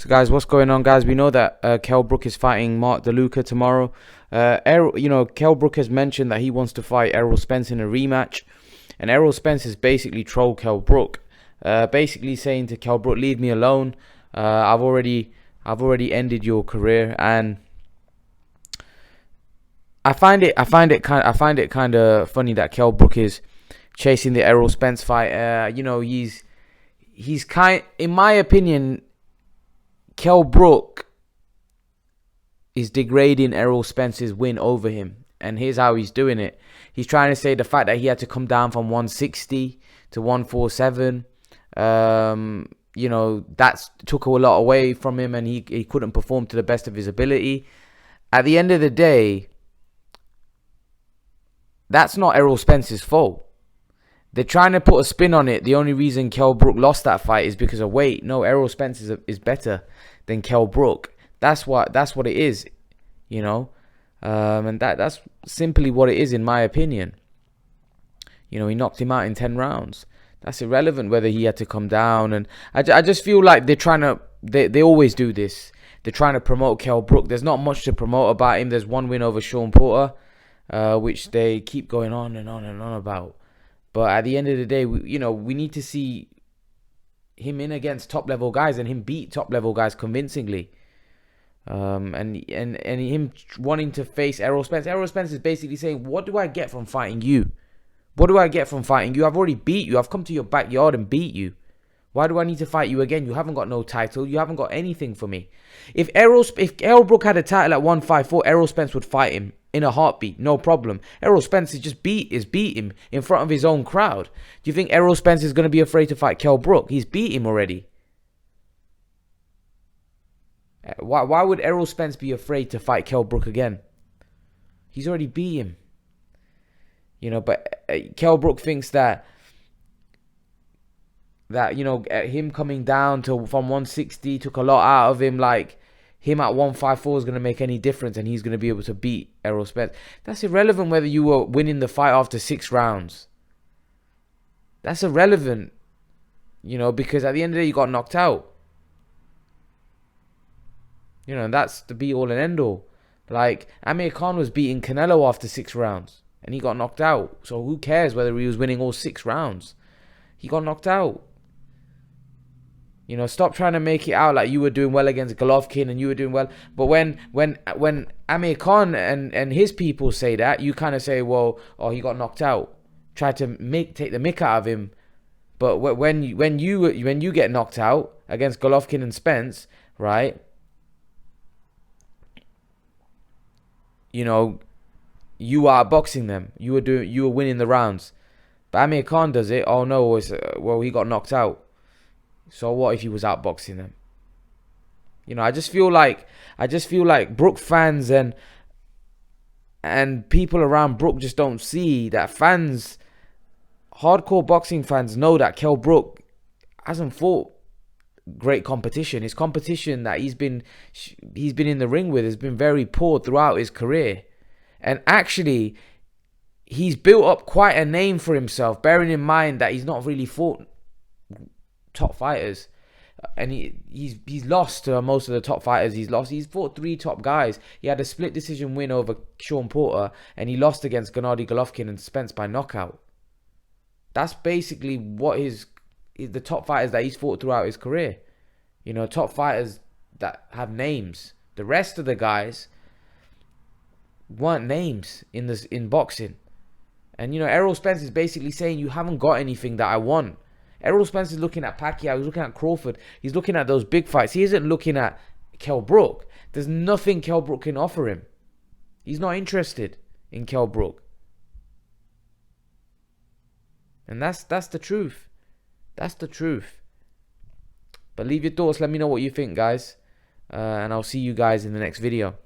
So guys, what's going on, guys? We know that Kell Brook is fighting Mark DeLuca tomorrow. Kell Brook has mentioned that he wants to fight Errol Spence in a rematch, and Errol Spence has basically trolled Kell Brook, basically saying to Kell Brook, "Leave me alone. I've already ended your career." And I find it kind of funny that Kell Brook is chasing the Errol Spence fight. He's in my opinion, Kell Brook is degrading Errol Spence's win over him. And here's how he's doing it. He's trying to say the fact that he had to come down from 160 to 147, that took a lot away from him, and he couldn't perform to the best of his ability. At the end of the day, that's not Errol Spence's fault. They're trying to put a spin on it. The only reason Kell Brook lost that fight is because of weight. No, Errol Spence is better than Kell Brook. That's what it is, and that's simply what it is, in my opinion. He knocked him out in 10 rounds. That's irrelevant whether he had to come down. And I just feel like they're trying to. They always do this. They're trying to promote Kell Brook. There's not much to promote about him. There's one win over Sean Porter, which they keep going on and on and on about. But at the end of the day, we need to see him in against top-level guys and him beat top-level guys convincingly. And him wanting to face Errol Spence. Errol Spence is basically saying, what do I get from fighting you? What do I get from fighting you? I've already beat you. I've come to your backyard and beat you. Why do I need to fight you again? You haven't got no title. You haven't got anything for me. If Errol Brook had a title at 154, Errol Spence would fight him in a heartbeat, no problem. Errol Spence just beat him in front of his own crowd. Do you think Errol Spence is going to be afraid to fight Kell Brook? He's beat him already. Why would Errol Spence be afraid to fight Kell Brook again? He's already beat him. But Kell Brook thinks that him coming down from 160 took a lot out of him. Like, him at 154 is going to make any difference, and he's going to be able to beat Errol Spence. That's irrelevant whether you were winning the fight after 6 rounds. That's irrelevant, because at the end of the day, you got knocked out. And that's the be-all and end-all. Like, Amir Khan was beating Canelo after 6 rounds, and he got knocked out. So who cares whether he was winning all 6 rounds? He got knocked out. Stop trying to make it out like you were doing well against Golovkin and you were doing well. But when Amir Khan and his people say that, you kind of say, well, he got knocked out. Try to take the mick out of him. But when you get knocked out against Golovkin and Spence, right? You are boxing them. You were winning the rounds. But Amir Khan does it. Oh no, he got knocked out. So what if he was outboxing them? I just feel like Brook fans and people around Brook just don't see that. Hardcore boxing fans know that Kell Brook hasn't fought great competition. His competition that he's been in the ring with has been very poor throughout his career. And actually, he's built up quite a name for himself, bearing in mind that he's not really fought top fighters, and he's lost to most of the top fighters. He's fought 3 top guys. He had a split decision win over Sean Porter, and he lost against Gennady Golovkin and Spence by knockout. That's basically what the top fighters that he's fought throughout his career. Top fighters that have names. The rest of the guys weren't names in boxing. And Errol Spence is basically saying, you haven't got anything that I want. Errol Spence is looking at Pacquiao, he's looking at Crawford, he's looking at those big fights. He isn't looking at Kell Brook. There's nothing Kell Brook can offer him. He's not interested in Kell Brook. And that's the truth. That's the truth. But leave your thoughts, let me know what you think, guys. And I'll see you guys in the next video.